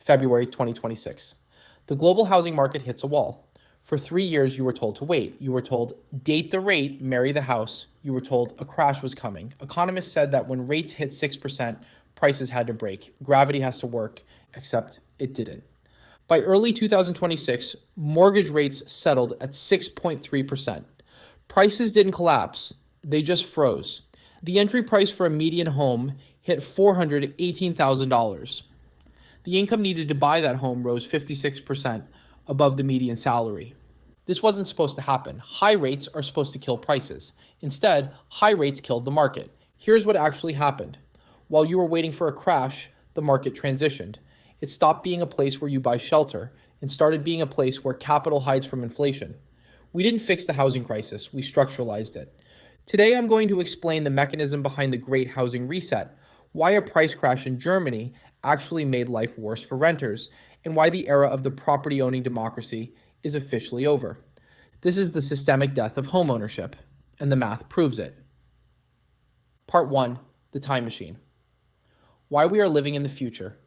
February 2026. The global housing market hits a wall. For 3 years, you were told to wait. You were told, date the rate, marry the house. You were told a crash was coming. Economists said that when rates hit 6%, prices had to break. Gravity has to work, except it didn't. By early 2026, mortgage rates settled at 6.3%. Prices didn't collapse, they just froze. The entry price for a median home hit $418,000. The income needed to buy that home rose 56% above the median salary. This wasn't supposed to happen. High rates are supposed to kill prices. Instead, high rates killed the market. Here's what actually happened. While you were waiting for a crash, the market transitioned. It stopped being a place where you buy shelter and started being a place where capital hides from inflation. We didn't fix the housing crisis, we structuralized it. Today, I'm going to explain the mechanism behind the Great Housing Reset, why a price crash in Germany actually made life worse for renters, and why the era of the property-owning democracy is officially over. This is the systemic death of homeownership, and the math proves it. Part 1, the time machine. Why we are living in the future.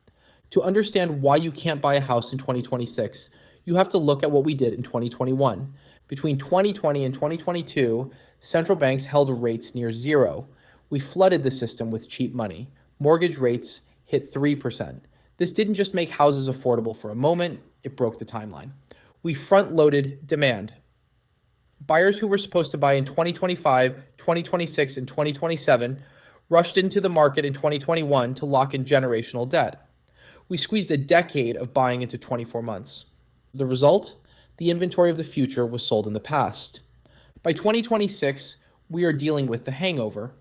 To understand why you can't buy a house in 2026, you have to look at what we did in 2021. Between 2020 and 2022, central banks held rates near zero. We flooded the system with cheap money. Mortgage rates hit 3%. This didn't just make houses affordable for a moment, it broke the timeline. We front-loaded demand. Buyers who were supposed to buy in 2025, 2026, and 2027 rushed into the market in 2021 to lock in generational debt. We squeezed a decade of buying into 24 months. The result? The inventory of the future was sold in the past. By 2026, we are dealing with the hangover.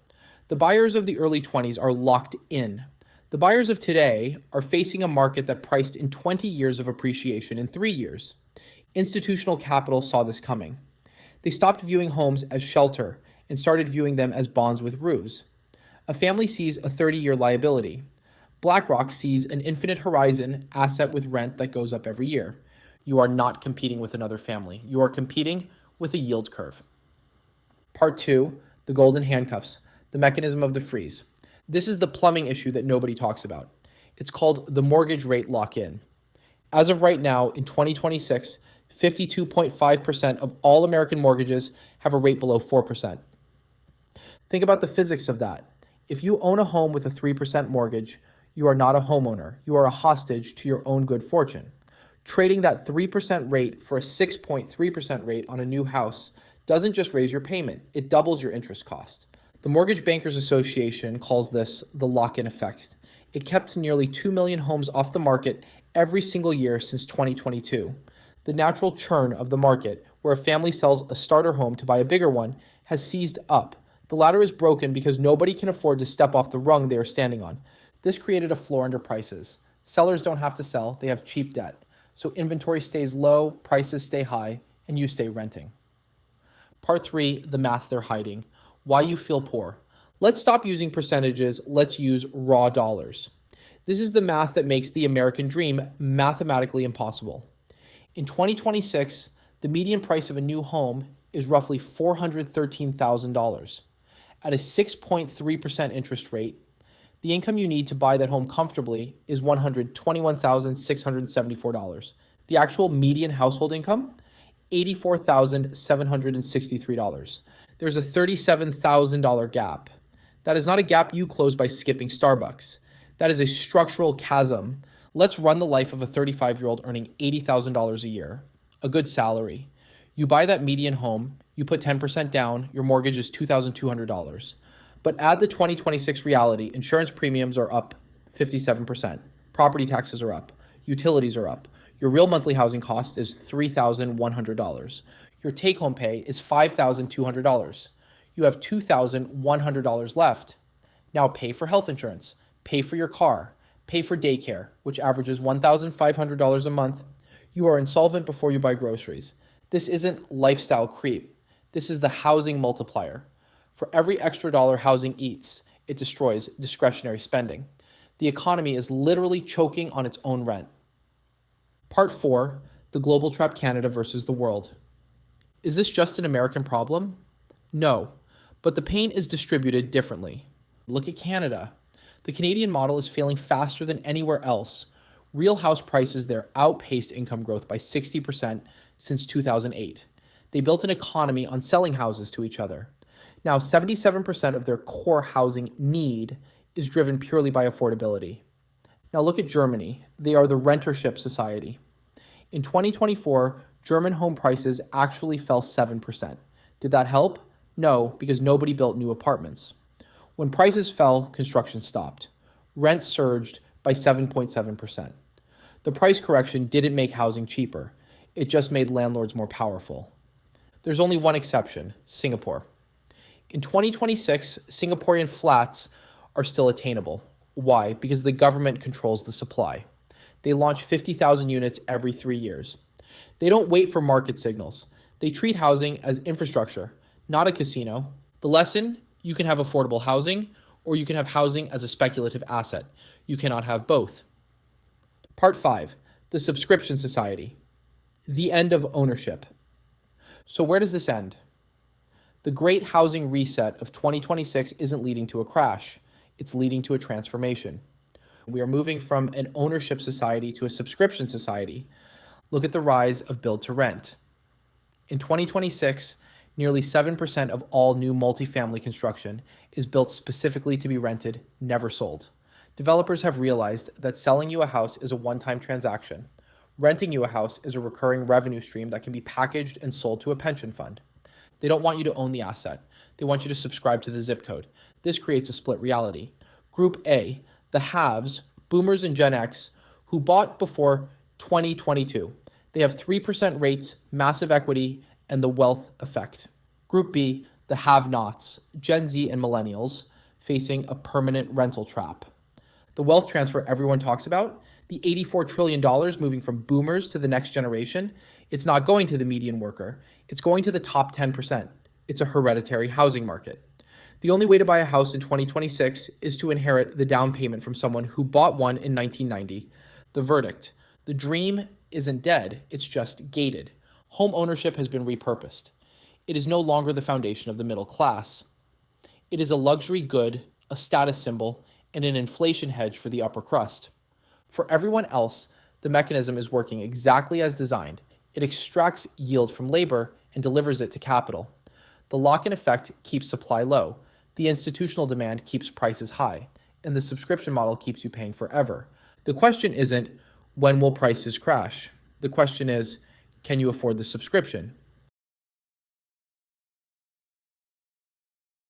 The buyers of the early 20s are locked in. The buyers of today are facing a market that priced in 20 years of appreciation in 3 years. Institutional capital saw this coming. They stopped viewing homes as shelter and started viewing them as bonds with roofs. A family sees a 30-year liability. BlackRock sees an infinite horizon asset with rent that goes up every year. You are not competing with another family. You are competing with a yield curve. Part 2, the golden handcuffs, the mechanism of the freeze. This is the plumbing issue that nobody talks about. It's called the mortgage rate lock-in. As of right now, in 2026, 52.5% of all American mortgages have a rate below 4%. Think about the physics of that. If you own a home with a 3% mortgage, you are not a homeowner. You are a hostage to your own good fortune. Trading that 3% rate for a 6.3% rate on a new house doesn't just raise your payment, it doubles your interest cost. The Mortgage Bankers Association calls this the lock-in effect. It kept nearly 2 million homes off the market every single year since 2022. The natural churn of the market, where a family sells a starter home to buy a bigger one, has seized up. The ladder is broken because nobody can afford to step off the rung they are standing on. This created a floor under prices. Sellers don't have to sell, they have cheap debt. So inventory stays low, prices stay high, and you stay renting. Part 3, the math they're hiding. Why you feel poor. Let's stop using percentages, let's use raw dollars. This is the math that makes the American dream mathematically impossible. In 2026, the median price of a new home is roughly $413,000. At a 6.3% interest rate, the income you need to buy that home comfortably is $121,674. The actual median household income? $84,763. There's a $37,000 gap. That is not a gap you close by skipping Starbucks. That is a structural chasm. Let's run the life of a 35-year-old earning $80,000 a year, a good salary. You buy that median home, you put 10% down, your mortgage is $2,200. But add the 2026 reality, insurance premiums are up 57%, property taxes are up, utilities are up, your real monthly housing cost is $3,100. Your take-home pay is $5,200. You have $2,100 left. Now pay for health insurance, pay for your car, pay for daycare, which averages $1,500 a month. You are insolvent before you buy groceries. This isn't lifestyle creep. This is the housing multiplier. For every extra dollar housing eats, it destroys discretionary spending. The economy is literally choking on its own rent. Part 4, the global trap Canada versus the world. Is this just an American problem? No, but the pain is distributed differently. Look at Canada. The Canadian model is failing faster than anywhere else. Real house prices there outpaced income growth by 60% since 2008. They built an economy on selling houses to each other. Now, 77% of their core housing need is driven purely by affordability. Now, look at Germany. They are the rentership society. In 2024, German home prices actually fell 7%. Did that help? No, because nobody built new apartments. When prices fell, construction stopped. Rents surged by 7.7%. The price correction didn't make housing cheaper. It just made landlords more powerful. There's only one exception, Singapore. In 2026, Singaporean flats are still attainable. Why? Because the government controls the supply. They launch 50,000 units every 3 years. They don't wait for market signals. They treat housing as infrastructure, not a casino. The lesson: you can have affordable housing, or you can have housing as a speculative asset. You cannot have both. Part 5, the subscription society. The end of ownership. So where does this end? The great housing reset of 2026 isn't leading to a crash. It's leading to a transformation. We are moving from an ownership society to a subscription society. Look at the rise of build to rent. In 2026, nearly 7% of all new multifamily construction is built specifically to be rented, never sold. Developers have realized that selling you a house is a one-time transaction. Renting you a house is a recurring revenue stream that can be packaged and sold to a pension fund. They don't want you to own the asset. They want you to subscribe to the zip code. This creates a split reality. Group A, the haves, boomers and Gen X, who bought before 2022. They have 3% rates, massive equity, and the wealth effect. Group B, the have-nots, Gen Z and millennials, facing a permanent rental trap. The wealth transfer everyone talks about, the $84 trillion moving from boomers to the next generation, it's not going to the median worker. It's going to the top 10%. It's a hereditary housing market. The only way to buy a house in 2026 is to inherit the down payment from someone who bought one in 1990. The verdict: the dream isn't dead, it's just gated. Home ownership has been repurposed. It is no longer the foundation of the middle class. It is a luxury good, a status symbol, and an inflation hedge for the upper crust. For everyone else, the mechanism is working exactly as designed. It extracts yield from labor and delivers it to capital. The lock-in effect keeps supply low. The institutional demand keeps prices high. And the subscription model keeps you paying forever. The question isn't, when will prices crash? The question is, can you afford the subscription?